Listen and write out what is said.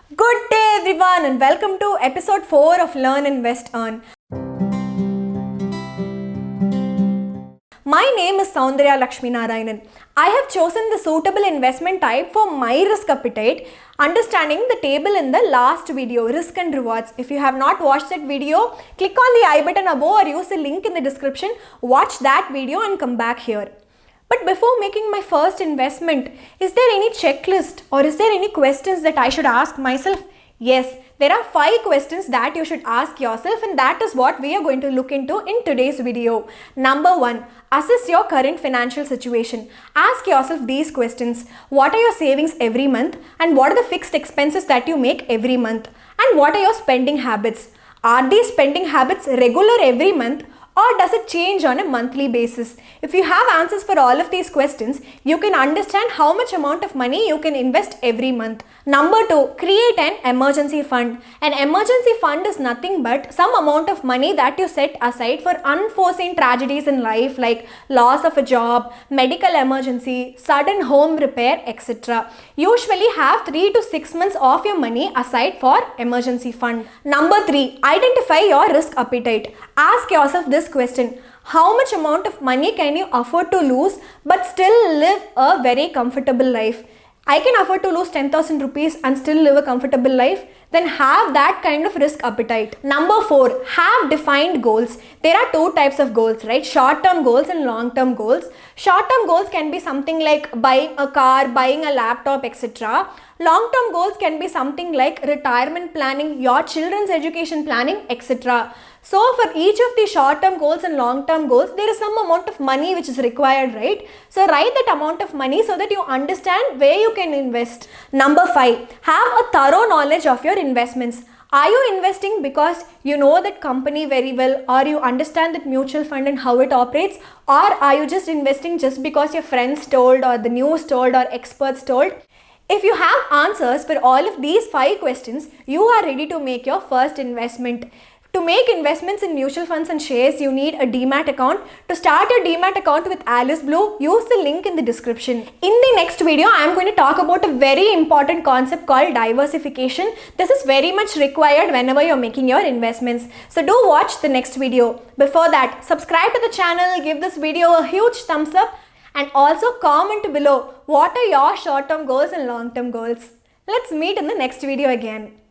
Good day everyone and welcome to episode 4 of Learn, Invest, Earn. My name is Soundarya Lakshminarayanan. I have chosen the suitable investment type for my risk appetite, understanding the table in the last video, risk and rewards. If you have not watched that video, click on the I button above or use the link in the description, watch that video and come back here. But before making my first investment, is there any checklist or is there any questions that I should ask myself? Yes, there are 5 questions that you should ask yourself, and that is what we are going to look into in today's video. Number 1, assess your current financial situation. Ask yourself these questions. What are your savings every month, and what are the fixed expenses that you make every month, and what are your spending habits? Are these spending habits regular every month, or does it change on a monthly basis? If you have answers for all of these questions, you can understand how much amount of money you can invest every month. Number 2, create an emergency fund. An emergency fund is nothing but some amount of money that you set aside for unforeseen tragedies in life like loss of a job, medical emergency, sudden home repair, etc. Usually have 3 to 6 months of your money aside for emergency fund. Number 3, identify your risk appetite. Ask yourself this question: how much amount of money can you afford to lose but still live a very comfortable life? I can afford to lose 10,000 rupees and still live a comfortable life. Then have that kind of risk appetite. Number 4, have defined goals. There are 2 types of goals, right? Short-term goals and long-term goals. Short-term goals can be something like buying a car, buying a laptop, etc. Long-term goals can be something like retirement planning, your children's education planning, etc. So for each of the short-term goals and long-term goals, there is some amount of money which is required, right? So write that amount of money so that you understand where you can invest. Number 5, have a thorough knowledge of your investments. Are you investing because you know that company very well, or you understand that mutual fund and how it operates, or are you just investing just because your friends told or the news told or experts told? If you have answers for all of these 5 questions, you are ready to make your first investment. To make investments in mutual funds and shares, you need a Demat account. To start your Demat account with Alice Blue, use the link in the description. In the next video, I am going to talk about a very important concept called diversification. This is very much required whenever you're making your investments. So do watch the next video. Before that, subscribe to the channel, give this video a huge thumbs up, and also comment below what are your short-term goals and long-term goals. Let's meet in the next video again.